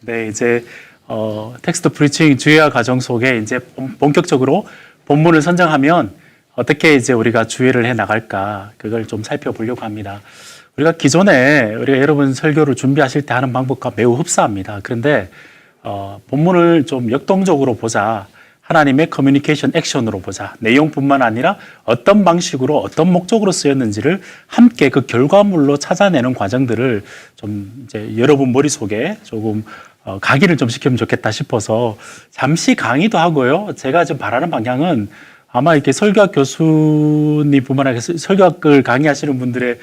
네, 이제 텍스트 프리칭 주의와 과정 속에 이제 본격적으로 본문을 선정하면 어떻게 이제 우리가 주의를 해 나갈까 그걸 좀 살펴보려고 합니다. 우리가 기존에 우리가 여러분 설교를 준비하실 때 하는 방법과 매우 흡사합니다. 그런데 본문을 좀 역동적으로 보자. 하나님의 커뮤니케이션 액션으로 보자. 내용뿐만 아니라 어떤 방식으로 어떤 목적으로 쓰였는지를 함께 그 결과물로 찾아내는 과정들을 좀 이제 여러분 머릿속에 조금 각인을 좀 시키면 좋겠다 싶어서 잠시 강의도 하고요. 제가 지금 바라는 방향은 아마 이렇게 설교학 교수님뿐만 아니라 설교학을 강의하시는 분들의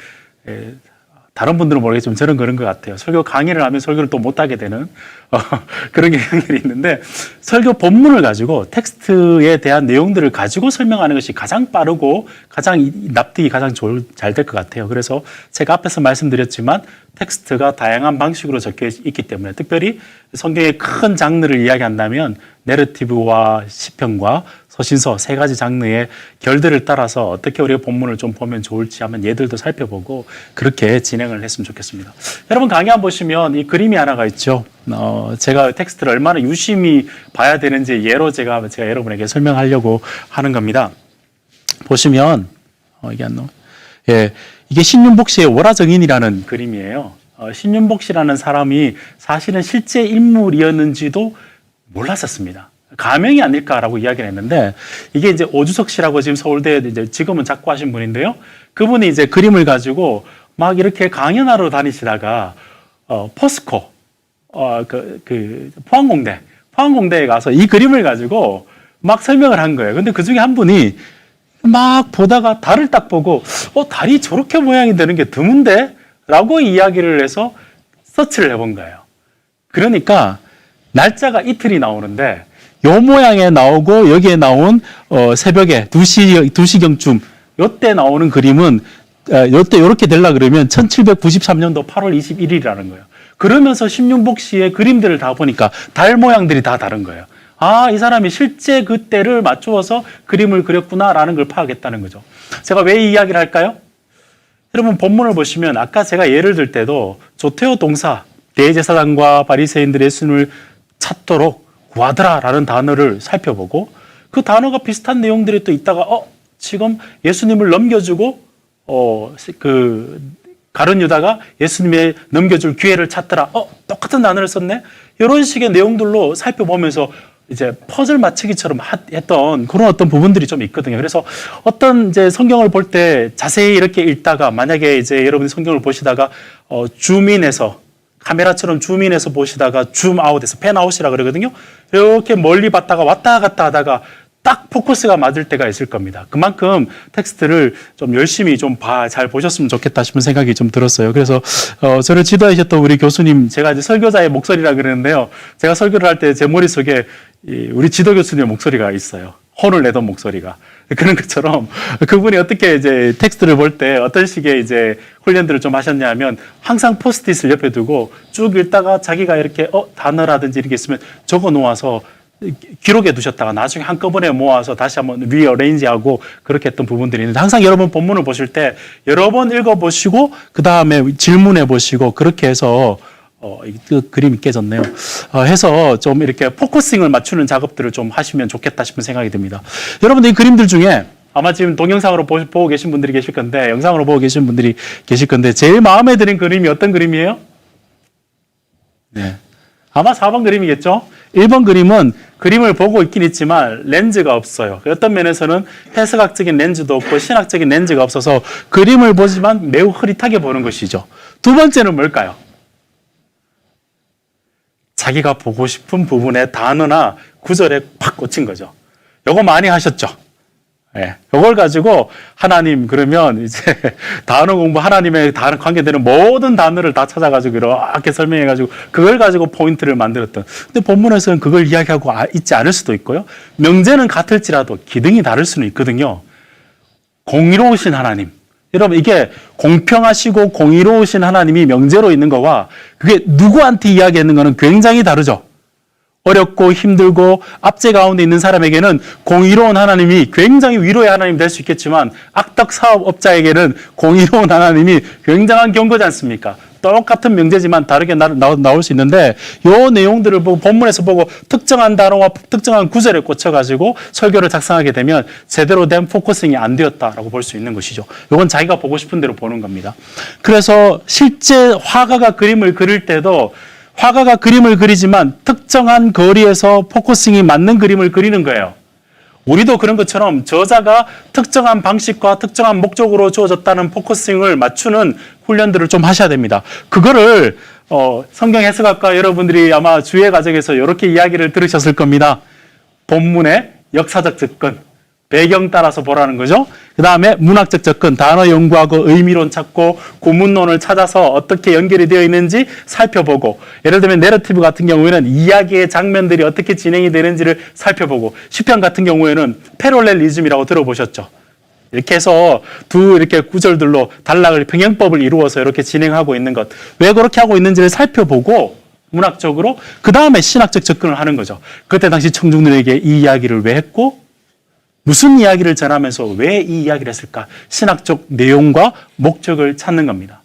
다른 분들은 모르겠지만 저는 그런 것 같아요. 설교 강의를 하면 설교를 또 못하게 되는 그런 경향들이 있는데 설교 본문을 가지고 텍스트에 대한 내용들을 가지고 설명하는 것이 가장 빠르고 가장 납득이 가장 잘 될 것 같아요. 그래서 제가 앞에서 말씀드렸지만 텍스트가 다양한 방식으로 적혀 있기 때문에 특별히 성경의 큰 장르를 이야기한다면 내러티브와 시편과 서신서 세 가지 장르의 결들을 따라서 어떻게 우리가 본문을 좀 보면 좋을지 한번 예들도 살펴보고 그렇게 진행을 했으면 좋겠습니다. 여러분 강의 한번 보시면 이 그림이 하나가 있죠. 제가 텍스트를 얼마나 유심히 봐야 되는지 예로 제가 여러분에게 설명하려고 하는 겁니다. 보시면 이게 안 나와. 예, 이게 신윤복 씨의 월화정인이라는 그림이에요. 신윤복 씨라는 사람이 사실은 실제 인물이었는지도 몰랐었습니다. 가명이 아닐까라고 이야기를 했는데 이게 이제 오주석 씨라고 지금 서울대에 이제 지금은 작고하신 분인데요. 그분이 이제 그림을 가지고 막 이렇게 강연하러 다니시다가 포스코 포항공대에 가서 이 그림을 가지고 막 설명을 한 거예요. 근데 그 중에 한 분이 막 보다가 달을 딱 보고 달이 저렇게 모양이 되는 게 드문데? 라고 이야기를 해서 서치를 해본 거예요. 그러니까 날짜가 이틀이 나오는데 요 모양에 나오고 여기에 나온 새벽에 2시경쯤 요때 나오는 그림은 요때 요렇게 되려 그러면 1793년도 8월 21일이라는 거예요. 그러면서 신윤복 씨의 그림들을 다 보니까 달 모양들이 다 다른 거예요. 아, 이 사람이 실제 그때를 맞추어서 그림을 그렸구나라는 걸 파악했다는 거죠. 제가 왜 이 이야기를 할까요? 여러분 본문을 보시면 아까 제가 예를 들 때도 조테오 동사 대제사장과 바리새인들의 예수님을 찾도록 구하더라라는 단어를 살펴보고 그 단어가 비슷한 내용들이 또 있다가 지금 예수님을 넘겨주고 가룟 유다가 예수님의 넘겨줄 기회를 찾더라. 똑같은 단어를 썼네. 이런 식의 내용들로 살펴보면서 이제 퍼즐 맞추기처럼 했던 그런 어떤 부분들이 좀 있거든요. 그래서 어떤 이제 성경을 볼 때 자세히 이렇게 읽다가 만약에 이제 여러분이 성경을 보시다가 줌인해서 카메라처럼 줌인해서 보시다가 줌아웃해서 펜아웃이라 그러거든요. 이렇게 멀리 봤다가 왔다 갔다 하다가 딱 포커스가 맞을 때가 있을 겁니다. 그만큼 텍스트를 좀 열심히 좀 잘 보셨으면 좋겠다 싶은 생각이 좀 들었어요. 그래서 저를 지도해 주셨던 우리 교수님, 제가 이제 설교자의 목소리라 그러는데요. 제가 설교를 할 때 제 머릿속에 우리 지도 교수님의 목소리가 있어요. 혼을 내던 목소리가. 그런 것처럼 그분이 어떻게 이제 텍스트를 볼 때 어떤 식의 이제 훈련들을 좀 하셨냐면 항상 포스트잇을 옆에 두고 쭉 읽다가 자기가 이렇게 단어라든지 이렇게 있으면 적어 놓아서 기록해 두셨다가 나중에 한꺼번에 모아서 다시 한번 리어레인지하고 그렇게 했던 부분들이 있는데 항상 여러분 본문을 보실 때 여러 번 읽어보시고 그 다음에 질문해 보시고 그렇게 해서 그 그림이 깨졌네요. 해서 좀 이렇게 포커싱을 맞추는 작업들을 좀 하시면 좋겠다 싶은 생각이 듭니다. 여러분들 이 그림들 중에 아마 지금 동영상으로 보고 계신 분들이 계실 건데 영상으로 보고 계신 분들이 계실 건데 제일 마음에 드는 그림이 어떤 그림이에요? 네. 아마 4번 그림이겠죠? 1번 그림은 그림을 보고 있긴 있지만 렌즈가 없어요. 어떤 면에서는 해석학적인 렌즈도 없고 신학적인 렌즈가 없어서 그림을 보지만 매우 흐릿하게 보는 것이죠. 두 번째는 뭘까요? 자기가 보고 싶은 부분의 단어나 구절에 팍 꽂힌 거죠. 요거 많이 하셨죠? 예. 요걸 가지고 하나님 그러면 이제 단어 공부 하나님의 관계되는 모든 단어를 다 찾아가지고 이렇게 설명해가지고 그걸 가지고 포인트를 만들었던. 근데 본문에서는 그걸 이야기하고 있지 않을 수도 있고요. 명제는 같을지라도 기등이 다를 수는 있거든요. 공의로우신 하나님. 여러분 이게 공평하시고 공의로우신 하나님이 명제로 있는 거와 그게 누구한테 이야기하는 거는 굉장히 다르죠. 어렵고 힘들고 압제 가운데 있는 사람에게는 공의로운 하나님이 굉장히 위로의 하나님이 될 수 있겠지만 악덕 사업업자에게는 공의로운 하나님이 굉장한 경고지 않습니까? 똑같은 명제지만 다르게 나올 수 있는데 요 내용들을 보고 본문에서 보고 특정한 단어와 특정한 구절에 꽂혀가지고 설교를 작성하게 되면 제대로 된 포커싱이 안 되었다라고 볼 수 있는 것이죠. 이건 자기가 보고 싶은 대로 보는 겁니다. 그래서 실제 화가가 그림을 그릴 때도 화가가 그림을 그리지만 특정한 거리에서 포커싱이 맞는 그림을 그리는 거예요. 우리도 그런 것처럼 저자가 특정한 방식과 특정한 목적으로 주어졌다는 포커싱을 맞추는 훈련들을 좀 하셔야 됩니다. 그거를 성경 해석학과 여러분들이 아마 주의 과정에서 이렇게 이야기를 들으셨을 겁니다. 본문의 역사적 접근, 배경 따라서 보라는 거죠. 그 다음에 문학적 접근, 단어 연구하고 의미론 찾고 구문론을 찾아서 어떻게 연결이 되어 있는지 살펴보고, 예를 들면 내러티브 같은 경우에는 이야기의 장면들이 어떻게 진행이 되는지를 살펴보고, 시편 같은 경우에는 패럴렐리즘이라고 들어보셨죠. 이렇게 해서 이렇게 구절들로 단락을 평행법을 이루어서 이렇게 진행하고 있는 것, 왜 그렇게 하고 있는지를 살펴보고 문학적으로 그 다음에 신학적 접근을 하는 거죠. 그때 당시 청중들에게 이 이야기를 왜 했고 무슨 이야기를 전하면서 왜 이 이야기를 했을까? 신학적 내용과 목적을 찾는 겁니다.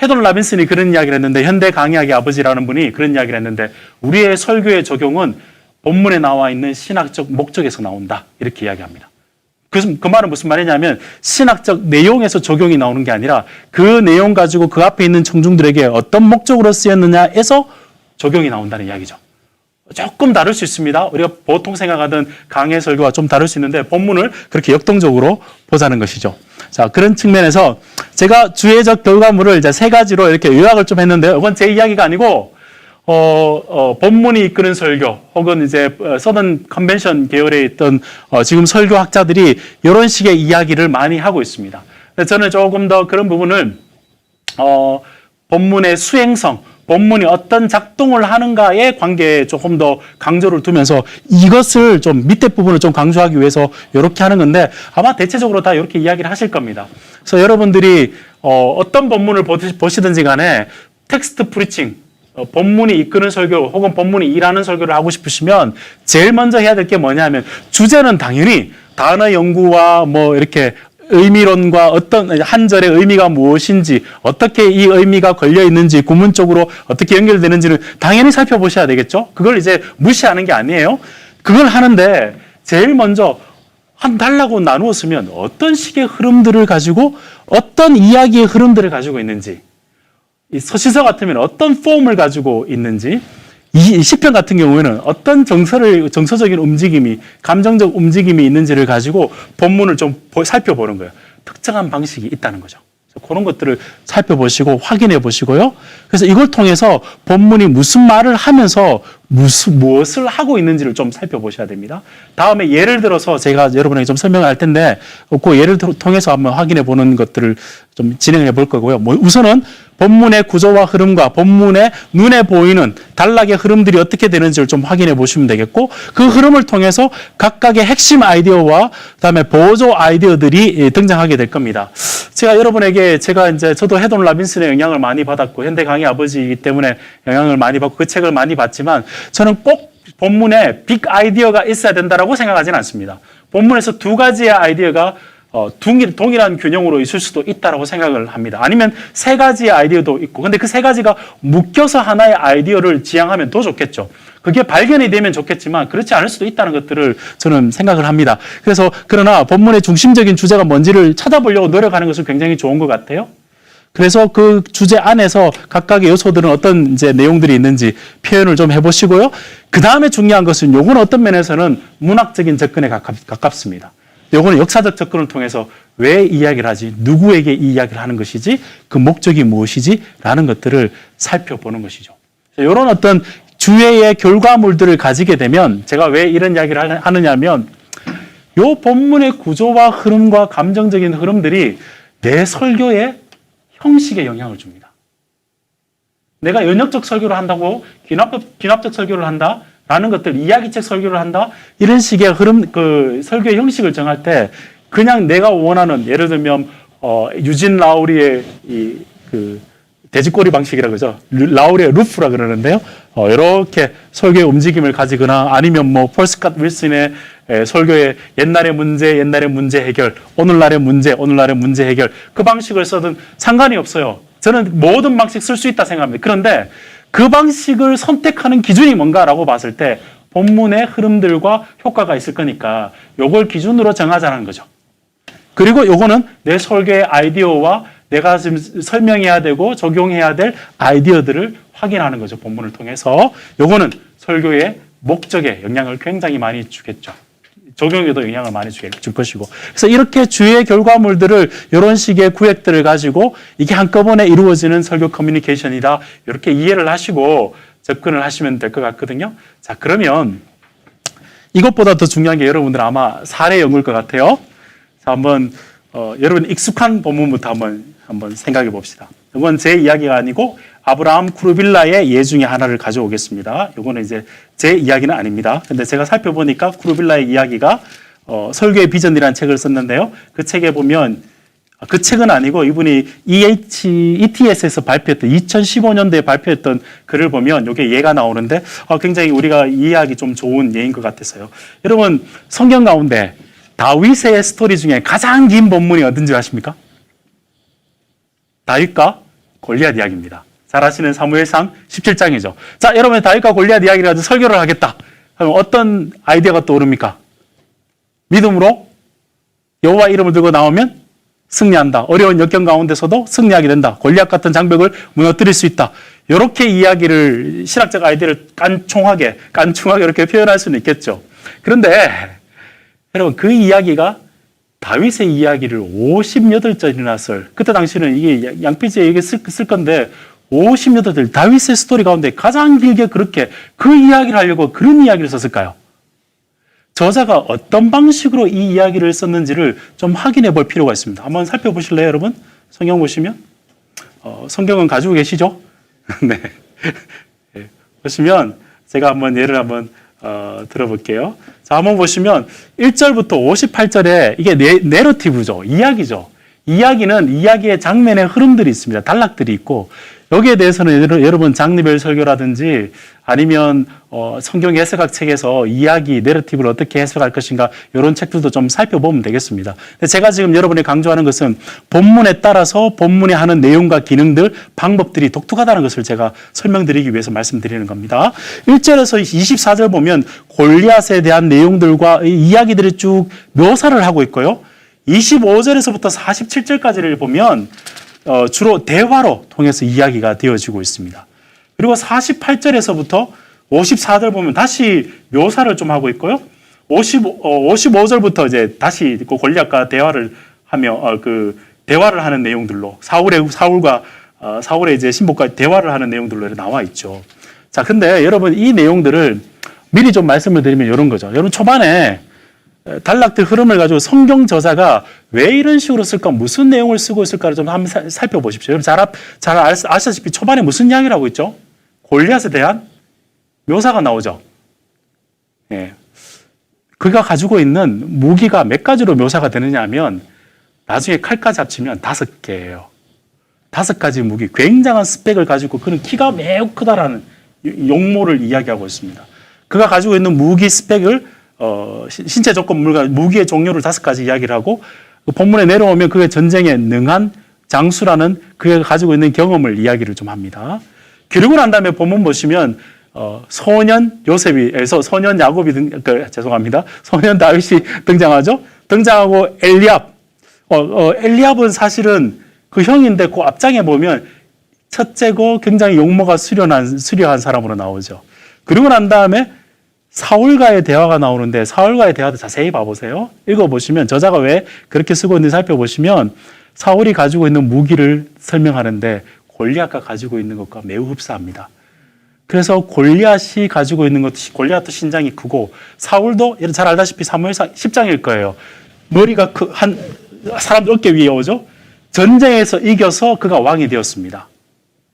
헤돈 라빈슨이 그런 이야기를 했는데, 현대 강의학의 아버지라는 분이 그런 이야기를 했는데, 우리의 설교의 적용은 본문에 나와 있는 신학적 목적에서 나온다, 이렇게 이야기합니다. 그 말은 무슨 말이냐면 신학적 내용에서 적용이 나오는 게 아니라 그 내용 가지고 그 앞에 있는 청중들에게 어떤 목적으로 쓰였느냐에서 적용이 나온다는 이야기죠. 조금 다를 수 있습니다. 우리가 보통 생각하던 강해 설교와 좀 다를 수 있는데 본문을 그렇게 역동적으로 보자는 것이죠. 자, 그런 측면에서 제가 주의적 결과물을 이제 세 가지로 이렇게 요약을 좀 했는데요. 이건 제 이야기가 아니고 본문이 이끄는 설교 혹은 이제 서던 컨벤션 계열에 있던 지금 설교학자들이 이런 식의 이야기를 많이 하고 있습니다. 저는 조금 더 그런 부분을 본문의 수행성, 본문이 어떤 작동을 하는가의 관계에 조금 더 강조를 두면서 이것을 좀 밑에 부분을 좀 강조하기 위해서 이렇게 하는 건데 아마 대체적으로 다 이렇게 이야기를 하실 겁니다. 그래서 여러분들이 어떤 본문을 보시든지 간에 텍스트 프리칭, 본문이 이끄는 설교 혹은 본문이 일하는 설교를 하고 싶으시면 제일 먼저 해야 될 게 뭐냐면 주제는 당연히 단어 연구와 뭐 이렇게 의미론과 어떤 한 절의 의미가 무엇인지 어떻게 이 의미가 걸려 있는지 구문적으로 어떻게 연결되는지를 당연히 살펴보셔야 되겠죠. 그걸 이제 무시하는 게 아니에요. 그걸 하는데 제일 먼저 한 달라고 나누었으면 어떤 식의 흐름들을 가지고 어떤 이야기의 흐름들을 가지고 있는지, 이 서시서 같으면 어떤 폼을 가지고 있는지, 이 시편 같은 경우에는 어떤 정서적인 움직임이, 감정적 움직임이 있는지를 가지고 본문을 좀 살펴보는 거예요. 특정한 방식이 있다는 거죠. 그런 것들을 살펴보시고 확인해 보시고요. 그래서 이걸 통해서 본문이 무슨 말을 하면서 무엇을 하고 있는지를 좀 살펴보셔야 됩니다. 다음에 예를 들어서 제가 여러분에게 좀 설명을 할 텐데 그 예를 통해서 한번 확인해 보는 것들을 좀 진행해 볼 거고요. 우선은 본문의 구조와 흐름과 본문의 눈에 보이는 단락의 흐름들이 어떻게 되는지를 좀 확인해 보시면 되겠고, 그 흐름을 통해서 각각의 핵심 아이디어와 그다음에 보조 아이디어들이 등장하게 될 겁니다. 제가 여러분에게 저도 헤돈 라빈슨의 영향을 많이 받았고 현대 강의 아버지이기 때문에 영향을 많이 받고 그 책을 많이 봤지만 저는 꼭 본문에 빅 아이디어가 있어야 된다라고 생각하지는 않습니다. 본문에서 두 가지의 아이디어가 동일한 균형으로 있을 수도 있다라고 생각을 합니다. 아니면 세 가지의 아이디어도 있고, 근데 그 세 가지가 묶여서 하나의 아이디어를 지향하면 더 좋겠죠. 그게 발견이 되면 좋겠지만 그렇지 않을 수도 있다는 것들을 저는 생각을 합니다. 그래서 그러나 본문의 중심적인 주제가 뭔지를 찾아보려고 노력하는 것은 굉장히 좋은 것 같아요. 그래서 그 주제 안에서 각각의 요소들은 어떤 이제 내용들이 있는지 표현을 좀 해보시고요. 그 다음에 중요한 것은 요건 어떤 면에서는 문학적인 접근에 가깝습니다. 요거는 역사적 접근을 통해서 왜 이야기를 하지, 누구에게 이 이야기를 하는 것이지, 그 목적이 무엇이지 라는 것들을 살펴보는 것이죠. 이런 어떤 주의의 결과물들을 가지게 되면 제가 왜 이런 이야기를 하느냐면 요 본문의 구조와 흐름과 감정적인 흐름들이 내 설교의 형식에 영향을 줍니다. 내가 연역적 설교를 한다고 귀납적 설교를 한다 라는 것들, 이야기책 설교를 한다 이런 식의 흐름, 그 설교의 형식을 정할 때 그냥 내가 원하는, 예를 들면 유진 라우리의 그 돼지꼬리 방식이라고 그러죠. 라우리의 루프라 그러는데요. 이렇게 설교의 움직임을 가지거나 아니면 뭐 폴 스캇 윌슨의 설교의 옛날의 문제 해결, 오늘날의 문제 해결 그 방식을 써든 상관이 없어요. 저는 모든 방식 쓸 수 있다 생각합니다. 그런데 그 방식을 선택하는 기준이 뭔가라고 봤을 때 본문의 흐름들과 효과가 있을 거니까 요걸 기준으로 정하자는 거죠. 그리고 요거는 내 설교의 아이디어와 내가 지금 설명해야 되고 적용해야 될 아이디어들을 확인하는 거죠. 본문을 통해서. 요거는 설교의 목적에 영향을 굉장히 많이 주겠죠. 적용에도 영향을 많이 줄 것이고. 그래서 이렇게 주의 결과물들을 이런 식의 구획들을 가지고 이게 한꺼번에 이루어지는 설교 커뮤니케이션이다. 이렇게 이해를 하시고 접근을 하시면 될 것 같거든요. 자, 그러면 이것보다 더 중요한 게 여러분들 아마 사례 연구일 것 같아요. 자, 한번 여러분 익숙한 본문부터 한번 생각해 봅시다. 이건 제 이야기가 아니고 아브라함 쿠르빌라의 예 중에 하나를 가져오겠습니다. 이거는 이제 제 이야기는 아닙니다. 근데 제가 살펴보니까 쿠르빌라의 이야기가 설교의 비전이라는 책을 썼는데요. 그 책에 보면 그 책은 아니고 이분이 ETS에서 발표했던 2015년도에 발표했던 글을 보면 이게 예가 나오는데 굉장히 우리가 이해하기 좀 좋은 예인 것 같았어요. 여러분 성경 가운데 다윗의 스토리 중에 가장 긴 본문이 어딘지 아십니까? 다윗과 골리앗 이야기입니다. 잘 아시는 사무엘상 17장이죠. 자, 여러분 다윗과 골리앗 이야기를 가지고 설교를 하겠다. 그럼 어떤 아이디어가 떠오릅니까? 믿음으로 여호와 이름을 들고 나오면 승리한다. 어려운 역경 가운데서도 승리하게 된다. 골리앗 같은 장벽을 무너뜨릴 수 있다. 이렇게 이야기를 신학적 아이디어를 깐충하게 이렇게 표현할 수는 있겠죠. 그런데 여러분 그 이야기가 다윗의 이야기를 58절이나 그때 당시는 이게 양피지에 이게 쓸 건데 58절 다윗의 스토리 가운데 가장 길게 그렇게 그 이야기를 하려고 그런 이야기를 썼을까요? 저자가 어떤 방식으로 이 이야기를 썼는지를 좀 확인해 볼 필요가 있습니다. 한번 살펴보실래요, 여러분? 성경 보시면 성경은 가지고 계시죠? 네. 보시면 제가 한번 예를 들어볼게요. 자, 한번 보시면 1절부터 58절에 이게 내러티브죠. 이야기죠. 이야기는 이야기의 장면의 흐름들이 있습니다. 단락들이 있고 여기에 대해서는 여러분 장르별 설교라든지 아니면 성경 해석학 책에서 이야기, 내러티브를 어떻게 해석할 것인가 이런 책들도 좀 살펴보면 되겠습니다. 근데 제가 지금 여러분이 강조하는 것은 본문에 따라서 본문이 하는 내용과 기능들, 방법들이 독특하다는 것을 제가 설명드리기 위해서 말씀드리는 겁니다. 1절에서 24절 보면 골리앗에 대한 내용들과 이야기들이 쭉 묘사를 하고 있고요. 25절에서부터 47절까지를 보면 주로 대화로 통해서 이야기가 되어지고 있습니다. 그리고 48절에서부터 54절 보면 다시 묘사를 좀 하고 있고요. 55절부터 이제 다시 그 골리앗과 대화를 하며 대화를 하는 내용들로 사울의 이제 신복과 대화를 하는 내용들로 나와 있죠. 자, 근데 여러분 이 내용들을 미리 좀 말씀을 드리면 이런 거죠. 여러분 초반에 단락들 흐름을 가지고 성경 저자가 왜 이런 식으로 쓸까, 무슨 내용을 쓰고 있을까를 좀 한번 살펴보십시오. 여러분 잘 아시다시피 초반에 무슨 이야기를 하고 있죠? 골리앗에 대한 묘사가 나오죠. 예. 그가 가지고 있는 무기가 몇 가지로 묘사가 되느냐 하면 나중에 칼까지 합치면 5개예요. 5가지 무기, 굉장한 스펙을 가지고 그는 키가 매우 크다라는 용모를 이야기하고 있습니다. 그가 가지고 있는 무기 스펙을 신체 조건물과 무기의 종류를 5가지 이야기를 하고 본문에 내려오면 그의 전쟁에 능한 장수라는 그가 가지고 있는 경험을 이야기를 좀 합니다. 그리고 난 다음에 본문 보시면 소년 요셉에서 소년 야곱이 소년 다윗이 등장하죠. 등장하고 엘리압. 엘리압은 사실은 그 형인데 그 앞장에 보면 첫째고 굉장히 용모가 수려한 사람으로 나오죠. 그리고 난 다음에 사울과의 대화가 나오는데 사울과의 대화도 자세히 봐보세요. 읽어보시면 저자가 왜 그렇게 쓰고 있는지 살펴보시면 사울이 가지고 있는 무기를 설명하는데 골리앗과 가지고 있는 것과 매우 흡사합니다. 그래서 골리앗이 가지고 있는 것도 골리앗도 신장이 크고 사울도 잘 알다시피 사무엘상 10장일 거예요. 머리가 한 사람 어깨 위에 오죠. 전쟁에서 이겨서 그가 왕이 되었습니다.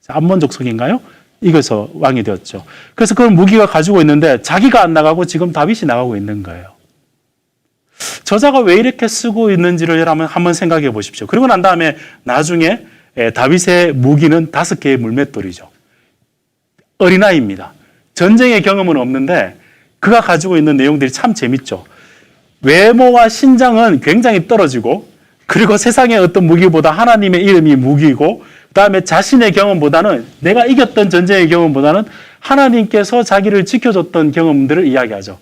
암몬족 성인가요? 이겨서 왕이 되었죠. 그래서 그런 무기가 가지고 있는데 자기가 안 나가고 지금 다윗이 나가고 있는 거예요. 저자가 왜 이렇게 쓰고 있는지를 한번 생각해 보십시오. 그리고 난 다음에 나중에 다윗의 무기는 5개의 물맷돌이죠. 어린아이입니다. 전쟁의 경험은 없는데 그가 가지고 있는 내용들이 참 재밌죠. 외모와 신장은 굉장히 떨어지고 그리고 세상의 어떤 무기보다 하나님의 이름이 무기고 그다음에 자신의 경험보다는 내가 이겼던 전쟁의 경험보다는 하나님께서 자기를 지켜줬던 경험들을 이야기하죠.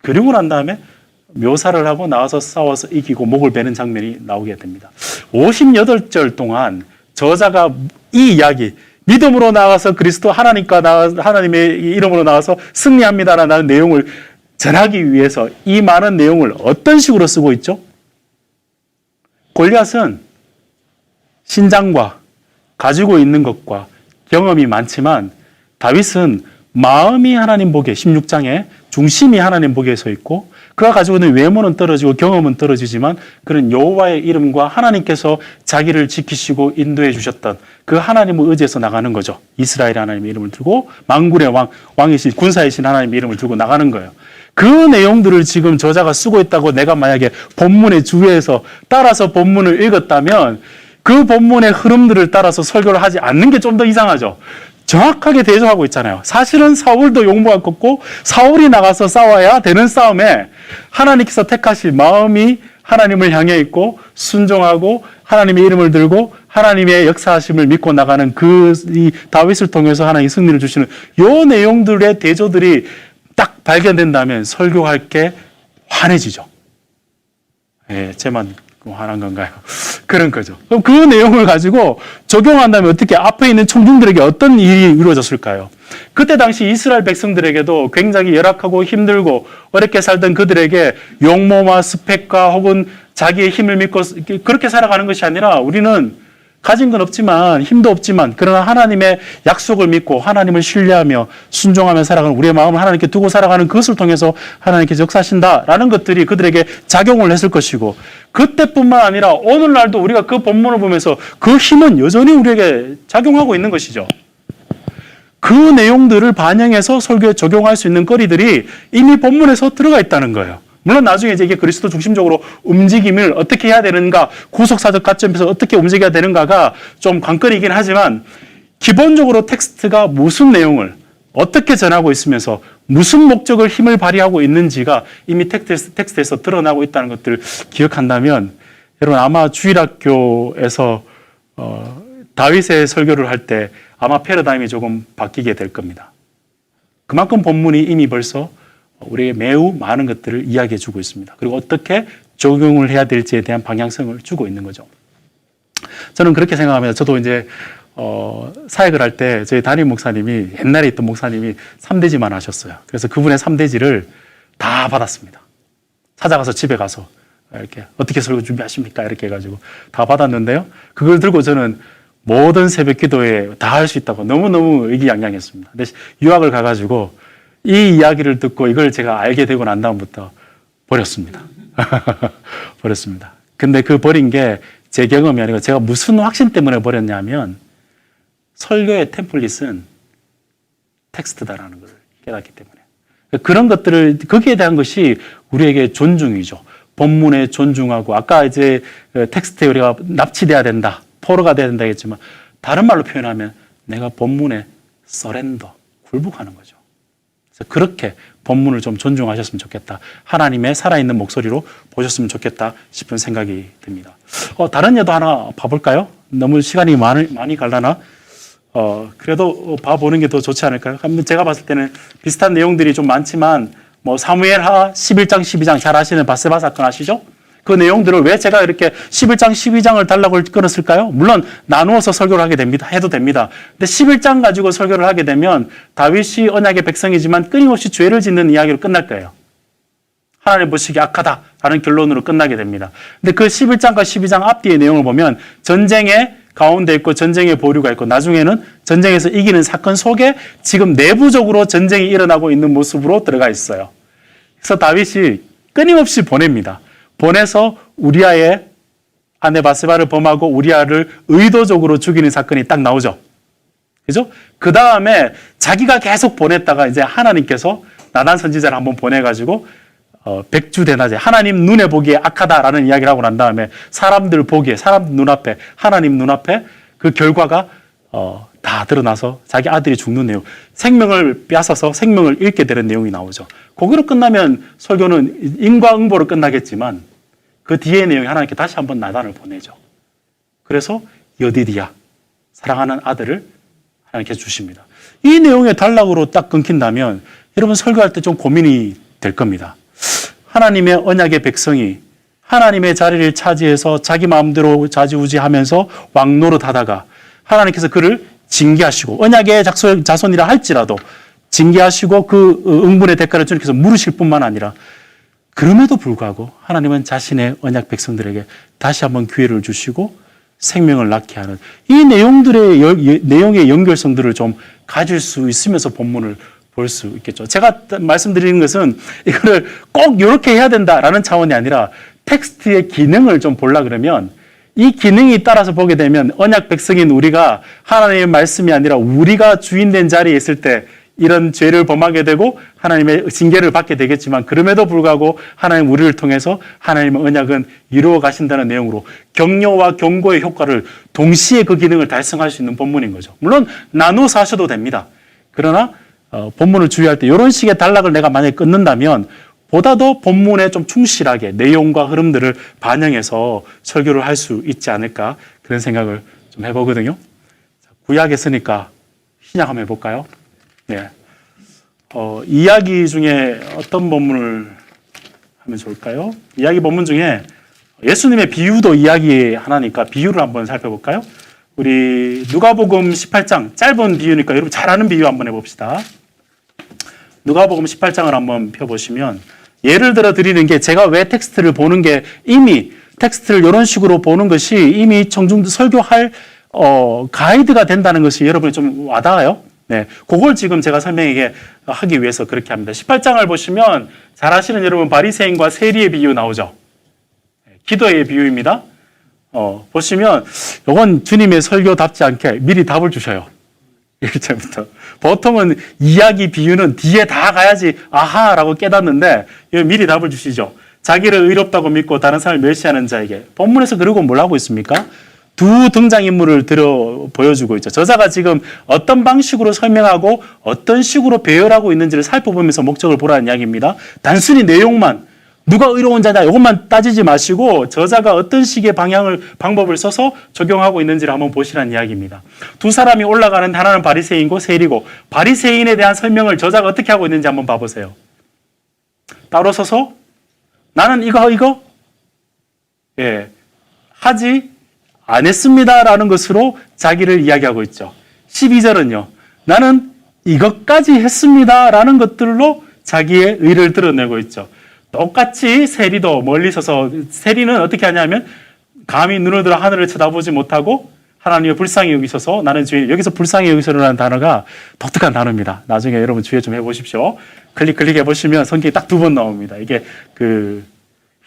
그리고 난 다음에 묘사를 하고 나와서 싸워서 이기고 목을 베는 장면이 나오게 됩니다. 58절 동안 저자가 이 이야기, 믿음으로 나가서 그리스도 하나님의 이름으로 나가서 승리합니다라는 내용을 전하기 위해서 이 많은 내용을 어떤 식으로 쓰고 있죠? 골리앗은 신장과 가지고 있는 것과 경험이 많지만 다윗은 마음이 하나님 보기에 16장에 중심이 하나님 보기에 서 있고 그가 가지고 있는 외모는 떨어지고 경험은 떨어지지만 그는 여호와의 이름과 하나님께서 자기를 지키시고 인도해 주셨던 그 하나님을 의지해서 나가는 거죠. 이스라엘의 하나님의 이름을 들고 만군의 왕이신 군사이신 하나님의 이름을 들고 나가는 거예요. 그 내용들을 지금 저자가 쓰고 있다고 내가 만약에 본문의 주위에서 따라서 본문을 읽었다면 그 본문의 흐름들을 따라서 설교를 하지 않는 게 좀 더 이상하죠. 정확하게 대조하고 있잖아요. 사실은 사울도 용모가 컸고 사울이 나가서 싸워야 되는 싸움에 하나님께서 택하실 마음이 하나님을 향해 있고 순종하고 하나님의 이름을 들고 하나님의 역사하심을 믿고 나가는 이 다윗을 통해서 하나님이 승리를 주시는 요 내용들의 대조들이 딱 발견된다면 설교할 게 환해지죠. 예, 쟤만 화난 건가요? 그런 거죠. 그럼 그 내용을 가지고 적용한다면 어떻게 앞에 있는 청중들에게 어떤 일이 이루어졌을까요? 그때 당시 이스라엘 백성들에게도 굉장히 열악하고 힘들고 어렵게 살던 그들에게 용모와 스펙과 혹은 자기의 힘을 믿고 그렇게 살아가는 것이 아니라 우리는 가진 건 없지만 힘도 없지만 그러나 하나님의 약속을 믿고 하나님을 신뢰하며 순종하며 살아가는 우리의 마음을 하나님께 두고 살아가는 그것을 통해서 하나님께서 역사하신다라는 것들이 그들에게 작용을 했을 것이고 그때뿐만 아니라 오늘날도 우리가 그 본문을 보면서 그 힘은 여전히 우리에게 작용하고 있는 것이죠. 그 내용들을 반영해서 설교에 적용할 수 있는 거리들이 이미 본문에서 들어가 있다는 거예요. 물론 나중에 이제 이게 그리스도 중심적으로 움직임을 어떻게 해야 되는가, 구속사적 관점에서 어떻게 움직여야 되는가가 좀 관건이긴 하지만 기본적으로 텍스트가 무슨 내용을 어떻게 전하고 있으면서 무슨 목적을 힘을 발휘하고 있는지가 이미 텍스트에서 드러나고 있다는 것들을 기억한다면 여러분 아마 주일학교에서 다윗의 설교를 할 때 아마 패러다임이 조금 바뀌게 될 겁니다. 그만큼 본문이 이미 벌써 우리에게 매우 많은 것들을 이야기해 주고 있습니다. 그리고 어떻게 적용을 해야 될지에 대한 방향성을 주고 있는 거죠. 저는 그렇게 생각합니다. 저도 이제 사역을 할 때 저희 담임 목사님이 옛날에 있던 목사님이 3대지만 하셨어요. 그래서 그분의 3대지를 다 받았습니다. 찾아가서 집에 가서 이렇게 어떻게 설교 준비하십니까? 이렇게 해가지고 다 받았는데요. 그걸 들고 저는 모든 새벽 기도에 다 할 수 있다고 너무너무 의기양양했습니다. 근데 유학을 가가지고 이 이야기를 듣고 이걸 제가 알게 되고 난 다음부터 버렸습니다. 버렸습니다. 근데 그 버린 게 제 경험이 아니고 제가 무슨 확신 때문에 버렸냐면 설교의 템플릿은 텍스트다라는 걸 깨닫기 때문에. 그런 것들을, 거기에 대한 것이 우리에게 존중이죠. 본문에 존중하고, 아까 이제 텍스트에 우리가 납치돼야 된다, 포로가 돼야 된다 했지만, 다른 말로 표현하면 내가 본문에 서렌더, 굴복하는 거죠. 그래서 그렇게 본문을 좀 존중하셨으면 좋겠다. 하나님의 살아있는 목소리로 보셨으면 좋겠다 싶은 생각이 듭니다. 다른 예도 하나 봐볼까요? 너무 시간이 많이 갈라나? 그래도 봐보는 게 더 좋지 않을까요? 제가 봤을 때는 비슷한 내용들이 좀 많지만, 사무엘하 11장, 12장 잘 아시는 바세바 사건 아시죠? 그 내용들을 왜 제가 이렇게 11장, 12장을 달라고 끊었을까요? 물론 나누어서 설교를 하게 됩니다. 해도 됩니다. 근데 11장 가지고 설교를 하게 되면 다윗이 언약의 백성이지만 끊임없이 죄를 짓는 이야기로 끝날 거예요. 하나님 보시기에 악하다라는 결론으로 끝나게 됩니다. 근데 그 11장과 12장 앞뒤의 내용을 보면 전쟁의 가운데 있고 전쟁의 보류가 있고 나중에는 전쟁에서 이기는 사건 속에 지금 내부적으로 전쟁이 일어나고 있는 모습으로 들어가 있어요. 그래서 다윗이 끊임없이 보냅니다. 보내서 우리아의 아내 바세바를 범하고 우리아를 의도적으로 죽이는 사건이 딱 나오죠. 그죠? 그 다음에 자기가 계속 보냈다가 이제 하나님께서 나단 선지자를 한번 보내가지고 백주대낮에 하나님 눈에 보기에 악하다라는 이야기를 하고 난 다음에 사람들 보기에, 사람 눈앞에, 하나님 눈앞에 그 결과가 다 드러나서 자기 아들이 죽는 내용, 생명을 빼앗아서 생명을 잃게 되는 내용이 나오죠. 거기로 끝나면 설교는 인과응보로 끝나겠지만 그 뒤의 내용이 하나님께 다시 한번 나단을 보내죠. 그래서 여디디야, 사랑하는 아들을 하나님께서 주십니다. 이 내용의 단락으로 딱 끊긴다면 여러분 설교할 때 좀 고민이 될 겁니다. 하나님의 언약의 백성이 하나님의 자리를 차지해서 자기 마음대로 좌지우지하면서 왕노릇하다가 하나님께서 그를 징계하시고 언약의 자손이라 할지라도 징계하시고 그 응분의 대가를 주님께서 물으실 뿐만 아니라 그럼에도 불구하고 하나님은 자신의 언약 백성들에게 다시 한번 기회를 주시고 생명을 낳게 하는 이 내용의 연결성들을 좀 가질 수 있으면서 본문을 볼 수 있겠죠. 제가 말씀드리는 것은 이거를 꼭 이렇게 해야 된다라는 차원이 아니라 텍스트의 기능을 좀 보려 그러면 이 기능이 따라서 보게 되면 언약 백성인 우리가 하나님의 말씀이 아니라 우리가 주인된 자리에 있을 때 이런 죄를 범하게 되고 하나님의 징계를 받게 되겠지만 그럼에도 불구하고 하나님 우리를 통해서 하나님의 언약은 이루어 가신다는 내용으로 격려와 경고의 효과를 동시에 그 기능을 달성할 수 있는 본문인 거죠. 물론 나눠서 하셔도 됩니다. 그러나 본문을 주의할 때 이런 식의 단락을 내가 만약에 끊는다면 보다 더 본문에 좀 충실하게 내용과 흐름들을 반영해서 설교를 할 수 있지 않을까 그런 생각을 좀 해보거든요. 구약에 쓰니까 신약 한번 해볼까요? 네. 이야기 중에 어떤 본문을 하면 좋을까요? 이야기 본문 중에 예수님의 비유도 이야기 하나니까 비유를 한번 살펴볼까요? 우리 누가복음 18장 짧은 비유니까 여러분 잘 아는 비유 한번 해봅시다. 누가복음 18장을 한번 펴보시면 예를 들어 드리는 게 제가 왜 텍스트를 보는 게 이미 텍스트를 이런 식으로 보는 것이 이미 청중들 설교할 가이드가 된다는 것이 여러분이 좀 와닿아요? 네, 그걸 지금 제가 설명하기 위해서 그렇게 합니다. 18장을 보시면 잘 아시는 여러분 바리새인과 세리의 비유 나오죠. 기도의 비유입니다. 보시면 이건 주님의 설교답지 않게 미리 답을 주셔요. 1절부터. 보통은 이야기 비유는 뒤에 다 가야지 아하라고 깨닫는데 미리 답을 주시죠. 자기를 의롭다고 믿고 다른 사람을 멸시하는 자에게. 본문에서 그리고 뭘 하고 있습니까? 두 등장인물을 보여주고 있죠. 저자가 지금 어떤 방식으로 설명하고 어떤 식으로 배열하고 있는지를 살펴보면서 목적을 보라는 이야기입니다. 단순히 내용만 누가 의로운 자냐 이것만 따지지 마시고 저자가 어떤 식의 방법을 써서 적용하고 있는지를 한번 보시라는 이야기입니다. 두 사람이 올라가는 하나는 바리새인이고 세리고 바리새인에 대한 설명을 저자가 어떻게 하고 있는지 한번 봐보세요. 따로 서서 나는 이거 하지 안 했습니다라는 것으로 자기를 이야기하고 있죠. 12절은요. 나는 이것까지 했습니다라는 것들로 자기의 의를 드러내고 있죠. 똑같이 세리도 멀리 서서 세리는 어떻게 하냐면 감히 눈을 들어 하늘을 쳐다보지 못하고 하나님의 불쌍히 여기셔서 나는 주인 여기서 불쌍히 여기서라는 단어가 독특한 단어입니다. 나중에 여러분 주의 좀 해보십시오. 클릭해 보시면 성경이 딱 두 번 나옵니다. 이게 그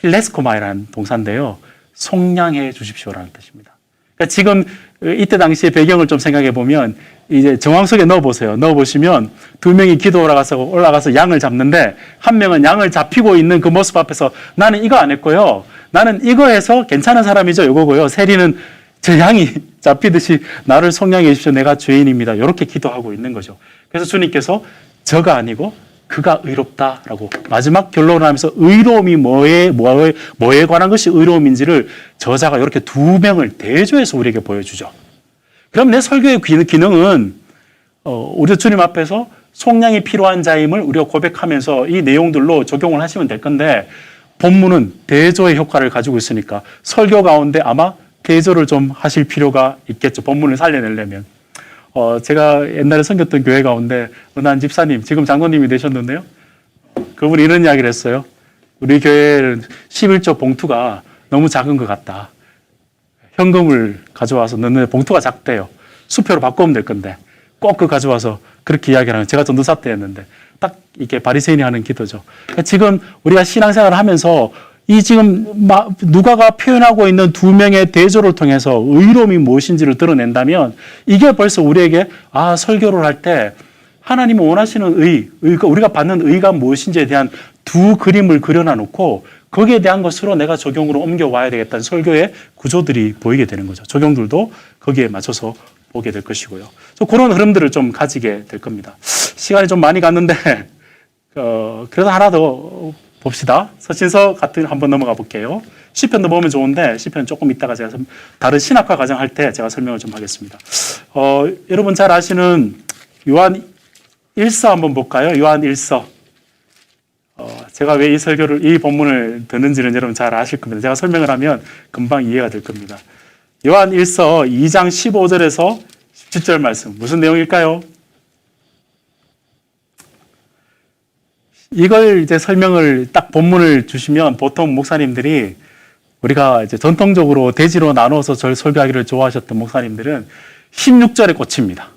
힐레스코마이라는 동사인데요. 속량해 주십시오라는 뜻입니다. 그러니까 지금 이때 당시의 배경을 좀 생각해 보면 이제 정황 속에 넣어보세요. 넣어보시면 두 명이 기도 올라가서 양을 잡는데 한 명은 양을 잡히고 있는 그 모습 앞에서 나는 이거 안 했고요. 나는 이거 해서 괜찮은 사람이죠. 이거고요. 세리는 저 양이 잡히듯이 나를 속량해 주십시오. 내가 죄인입니다. 이렇게 기도하고 있는 거죠. 그래서 주님께서 저가 아니고 그가 의롭다라고 마지막 결론을 하면서 의로움이 뭐에 관한 것이 의로움인지를 저자가 이렇게 두 명을 대조해서 우리에게 보여주죠. 그럼 내 설교의 기능은 우리 주님 앞에서 속량이 필요한 자임을 우리가 고백하면서 이 내용들로 적용을 하시면 될 건데 본문은 대조의 효과를 가지고 있으니까 설교 가운데 아마 대조를 좀 하실 필요가 있겠죠. 본문을 살려내려면. 제가 옛날에 섬겼던 교회 가운데 어느 한 집사님, 지금 장로님이 되셨는데요. 그분이 이런 이야기를 했어요. 우리 교회는 11조 봉투가 너무 작은 것 같다. 현금을 가져와서 넣는데 봉투가 작대요. 수표로 바꾸면 될 건데 꼭 그거 가져와서 그렇게 이야기를 하는 제가 전도사 때 했는데 딱 이게 바리새인이 하는 기도죠. 그러니까 지금 우리가 신앙생활을 하면서 이 지금 누가가 표현하고 있는 두 명의 대조를 통해서 의로움이 무엇인지를 드러낸다면 이게 벌써 우리에게 설교를 할 때 하나님이 원하시는 우리가 받는 의가 무엇인지에 대한 두 그림을 그려놔 놓고 거기에 대한 것으로 내가 적용으로 옮겨와야 되겠다는 설교의 구조들이 보이게 되는 거죠. 적용들도 거기에 맞춰서 보게 될 것이고요. 그런 흐름들을 좀 가지게 될 겁니다. 시간이 좀 많이 갔는데 그래도 하나 더 봅시다. 서신서 같은 한번 넘어가 볼게요. 시편도 보면 좋은데 시편 조금 이따가 제가 다른 신학과 과정 할 때 제가 설명을 좀 하겠습니다. 여러분 잘 아시는 요한 1서 한번 볼까요? 요한 1서. 제가 왜 이 본문을 듣는지는 여러분 잘 아실 겁니다. 제가 설명을 하면 금방 이해가 될 겁니다. 요한 1서 2장 15절에서 17절 말씀. 무슨 내용일까요? 이걸 이제 설명을 딱 본문을 주시면 보통 목사님들이 우리가 이제 전통적으로 대지로 나눠서 절 설교하기를 좋아하셨던 목사님들은 16절에 꽂힙니다.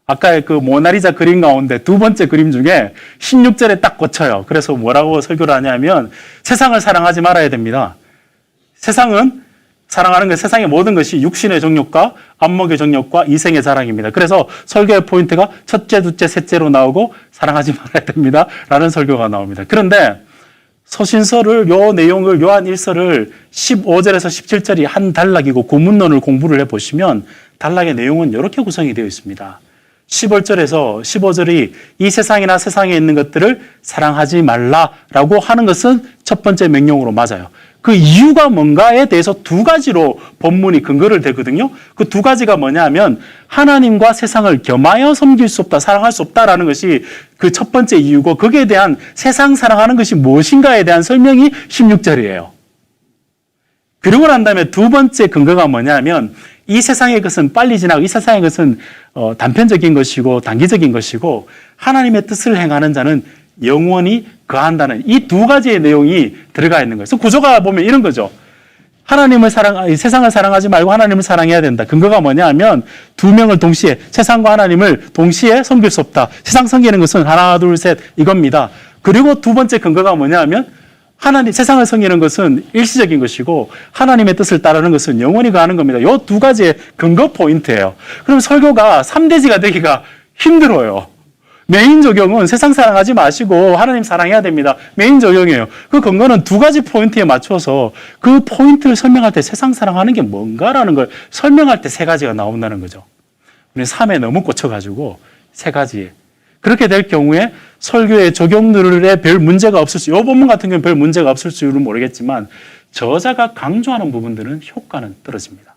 아까의 그 모나리자 그림 가운데 두 번째 그림 중에 16절에 딱 꽂혀요. 그래서 뭐라고 설교를 하냐면 세상을 사랑하지 말아야 됩니다. 세상은 사랑하는 게 세상의 모든 것이 육신의 정욕과 안목의 정욕과 이생의 자랑입니다. 그래서 설교의 포인트가 첫째, 둘째, 셋째로 나오고 사랑하지 말아야 됩니다. 라는 설교가 나옵니다. 그런데 서신서를 요 내용을 요한 1서를 15절에서 17절이 한 단락이고 구문론을 공부를 해보시면 단락의 내용은 이렇게 구성이 되어 있습니다. 15절에서 15절이 이 세상이나 세상에 있는 것들을 사랑하지 말라라고 하는 것은 첫 번째 명령으로 맞아요. 그 이유가 뭔가에 대해서 두 가지로 본문이 근거를 대거든요. 그 두 가지가 뭐냐면 하나님과 세상을 겸하여 섬길 수 없다, 사랑할 수 없다라는 것이 그 첫 번째 이유고 거기에 대한 세상 사랑하는 것이 무엇인가에 대한 설명이 16절이에요. 그러고 난 다음에 두 번째 근거가 뭐냐면 이 세상의 것은 빨리 지나고 이 세상의 것은 단편적인 것이고 단기적인 것이고 하나님의 뜻을 행하는 자는 영원히 거한다는 이 두 가지의 내용이 들어가 있는 거예요. 그래서 구조가 보면 이런 거죠. 세상을 사랑하지 말고 하나님을 사랑해야 된다. 근거가 뭐냐 하면 두 명을 동시에, 세상과 하나님을 동시에 섬길 수 없다. 세상 섬기는 것은 하나, 둘, 셋 이겁니다. 그리고 두 번째 근거가 뭐냐 하면 세상을 섬기는 것은 일시적인 것이고 하나님의 뜻을 따르는 것은 영원히 가는 겁니다. 이 두 가지의 근거 포인트예요. 그럼 설교가 3대지가 되기가 힘들어요. 메인 적용은 세상 사랑하지 마시고 하나님 사랑해야 됩니다. 메인 적용이에요. 그 근거는 두 가지 포인트에 맞춰서 그 포인트를 설명할 때 세상 사랑하는 게 뭔가라는 걸 설명할 때 세 가지가 나온다는 거죠. 우리 3에 너무 꽂혀가지고 세 가지에. 그렇게 될 경우에 설교의 적용들에 별 문제가 없을 수, 이 본문 같은 경우는 별 문제가 없을 줄은 모르겠지만 저자가 강조하는 부분들은 효과는 떨어집니다.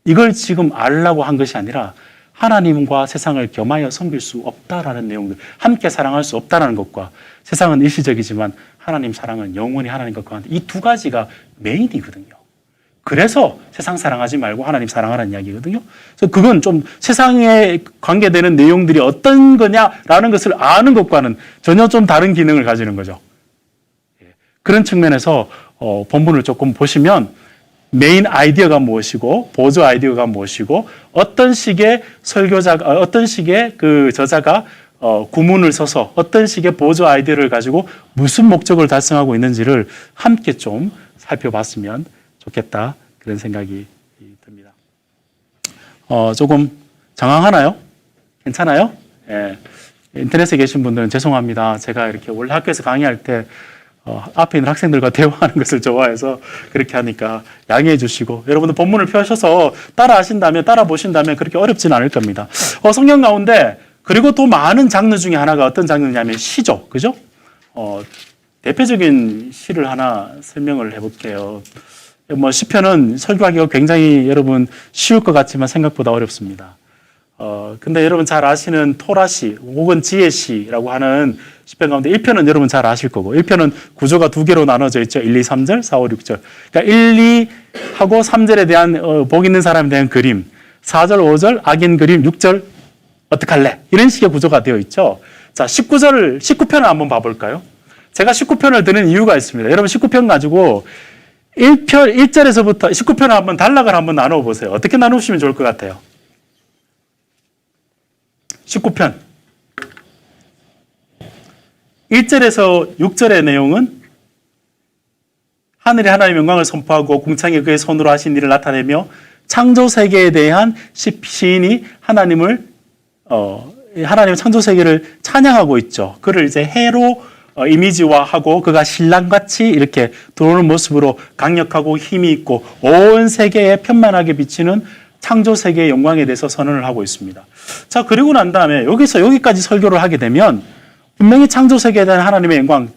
이걸 지금 알라고 한 것이 아니라 하나님과 세상을 겸하여 섬길 수 없다라는 내용들, 함께 사랑할 수 없다라는 것과 세상은 일시적이지만 하나님 사랑은 영원히 하나님과 거한다. 이 두 가지가 메인이거든요. 그래서 세상 사랑하지 말고 하나님 사랑하라는 이야기거든요. 그래서 그건 좀 세상에 관계되는 내용들이 어떤 거냐라는 것을 아는 것과는 전혀 좀 다른 기능을 가지는 거죠. 그런 측면에서 본문을 조금 보시면 메인 아이디어가 무엇이고 보조 아이디어가 무엇이고 어떤 식의 그 저자가 구문을 써서 어떤 식의 보조 아이디어를 가지고 무슨 목적을 달성하고 있는지를 함께 좀 살펴봤으면 좋겠다, 그런 생각이 듭니다. 조금 장황하나요? 괜찮아요? 예. 인터넷에 계신 분들은 죄송합니다. 제가 이렇게 원래 학교에서 강의할 때 앞에 있는 학생들과 대화하는 것을 좋아해서 그렇게 하니까 양해해 주시고, 여러분들 본문을 펴셔서 따라 보신다면 그렇게 어렵지는 않을 겁니다. 성경 가운데 그리고 또 많은 장르 중에 하나가 어떤 장르냐면 시죠. 그죠? 대표적인 시를 하나 설명을 해볼게요. 시편은 설교하기가 굉장히 여러분 쉬울 것 같지만 생각보다 어렵습니다. 근데 여러분 잘 아시는 토라시 혹은 지혜시라고 하는 시편 가운데 1편은 여러분 잘 아실 거고, 1편은 구조가 두 개로 나눠져 있죠. 1, 2, 3절, 4, 5, 6절. 그러니까 1, 2하고 3절에 대한 복 있는 사람에 대한 그림, 4절, 5절 악인 그림, 6절 어떡할래? 이런 식의 구조가 되어 있죠. 자, 19편을 한번 봐볼까요? 제가 19편을 드는 이유가 있습니다. 여러분 19편 가지고 1절에서부터 19편을 한번 단락을 한번 나눠 보세요. 어떻게 나누시면 좋을 것 같아요? 19편 1절에서 6절의 내용은 하늘의 하나님의 영광을 선포하고 궁창에 그의 손으로 하신 일을 나타내며 창조 세계에 대한 시인이 하나님의 창조 세계를 찬양하고 있죠. 그를 이제 해로 이미지화하고 그가 신랑같이 이렇게 들어오는 모습으로 강력하고 힘이 있고 온 세계에 편만하게 비치는 창조 세계의 영광에 대해서 선언을 하고 있습니다. 자, 그리고 난 다음에 여기서 여기까지 설교를 하게 되면 분명히 창조 세계에 대한 하나님의 영광,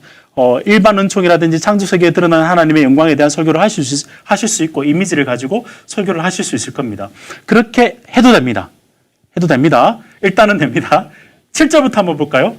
일반 은총이라든지 창조 세계에 드러나는 하나님의 영광에 대한 설교를 하실 수 있고 이미지를 가지고 설교를 하실 수 있을 겁니다. 그렇게 해도 됩니다. 일단은 됩니다. 7절부터 한번 볼까요?